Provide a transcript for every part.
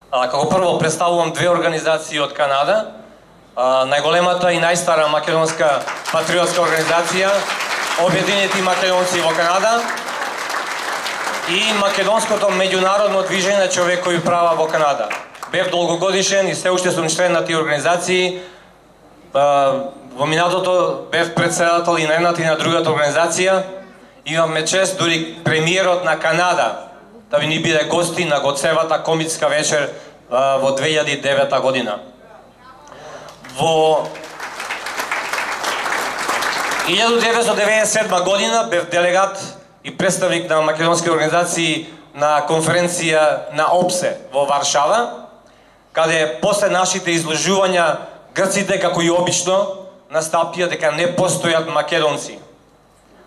Како прво представувам две организации од Канада. Најголемата и најстара македонска патриотска организација Обединети македонци во Канада и Македонското меѓународно движење на човекови права во Канада. Бев долгогодишен и се уште сум член на тие организации. Во минатото бев председател и на едната и на другата организација. Имаме чест дури премиерот на Канада да ни биде гости на Гоцевата комитска вечер во 2009 година. Во 1997 година бев делегат и представник на македонски организации на конференција на ОПСЕ во Варшава, каде после нашите изложувања грците, како и обично, настапија дека не постојат македонци.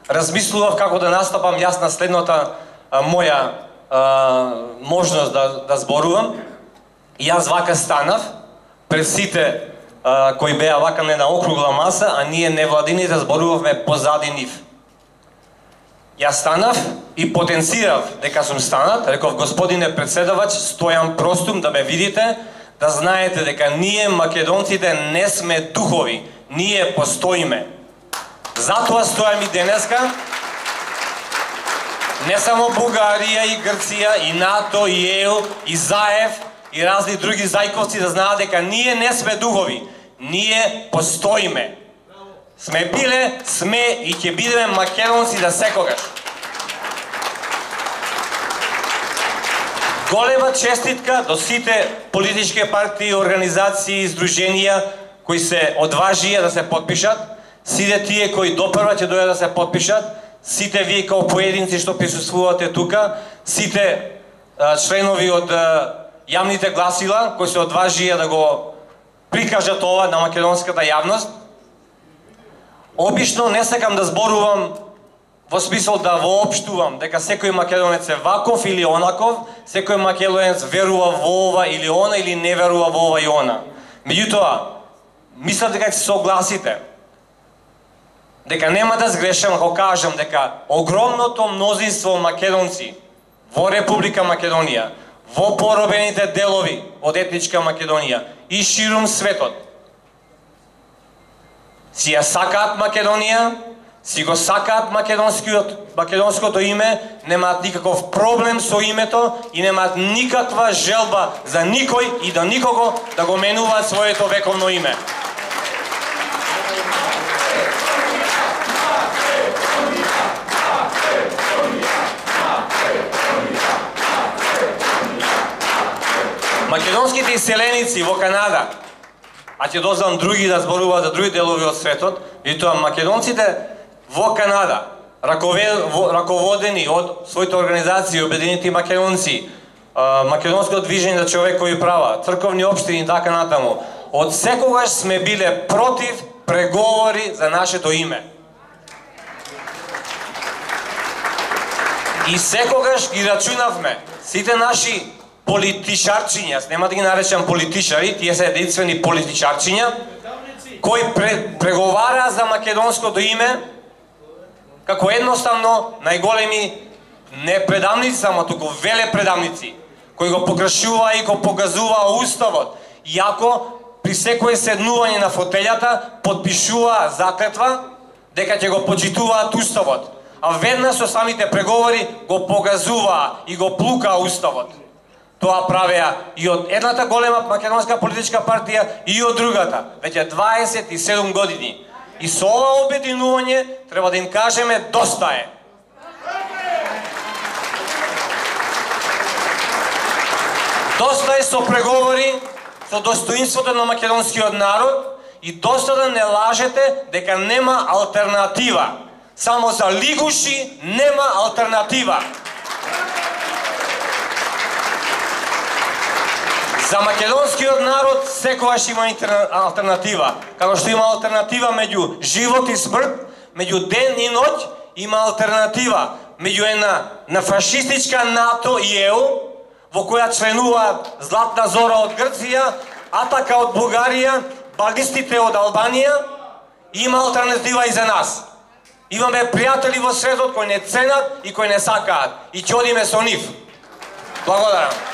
Размислував како да настапам јас на следната моја можност да зборувам. И јас вака станав пред сите кои беа вака на една округла маса, а ние невладините зборувавме позади нив. Јас станав и потенцирав дека сум станат, реков: господине председавач, стојам простум да ме видите, да знаете дека ние македонците не сме духови, ние постоиме. Затоа стојам и денеска. Не само Бугарија и Грција, и НАТО, и ЕУ, и ЗАЕВ, и разни други зајковци да знаат дека ние не сме духови, ние постоиме. Сме биле, сме и ќе бидеме македонци да секогаш. Голема честитка до сите политички партии, организации и издруженија кои се одважија да се потпишат, сите тие кои допрва ќе дојдат да се потпишат, сите вие као поединци што присуствувате тука, сите членови од јавните гласила кои се одважија да го прикажат ова на македонската јавност. Обично не сакам да зборувам во смисол да воопштувам дека секој македонец е ваков или онаков, секој македонец верува во ова или она или не верува во ова и она. Меѓутоа, мислам дека ќе се согласите дека нема да сгрешам ако кажам дека огромното мнозинство македонци во Република Македонија, во поробените делови од етничка Македонија и ширум светот си ја сакаат Македонија, си го сакаат македонското име, немаат никаков проблем со името и немаат никаква желба за никој и да никого да го менуваат своето вековно име. Македонските иселеници во Канада, а ќе дозвам други да зборуваат за други делови од светот, и тоа македонците во Канада, раководени од своите организации, Обединети македонци, Македонското движење за човекови права, црковни општини и така натаму, од секогаш сме биле против преговори за нашето име. И секогаш ги рачунавме сите наши политичарчиња, нема да ги наречам политичари, тие се единствени политичарчиња, кои преговараа за македонското име, како едноставно најголеми не предавници само, туку велепредавници, кои го покршуваа и го погазуваа уставот, иако при секое седнување на фотелјата потпишуваа заклетва дека ќе го почитуваат уставот, а веднаш со самите преговори го погазуваа и го плукаа уставот. Тоа правеа и од едната голема македонска политичка партија и од другата, веќе 27 години. И со ова обединување треба да им кажеме доста е. Доста е со преговори, со достоинството на македонскиот народ и доста да не лажете дека нема алтернатива. Само за лигуши нема алтернатива. За македонскиот народ секогаш има алтернатива. Како што има алтернатива меѓу живот и смрт, меѓу ден и ноќ, има алтернатива меѓу една фашистичка НАТО и ЕУ, во која членува Златна Зора од Грција, Атака од Бугарија, балистите од Албанија. Има алтернатива и за нас. Имаме пријатели во светот кои не ценат и кои не сакаат. И ќе одиме со нив. Благодарам.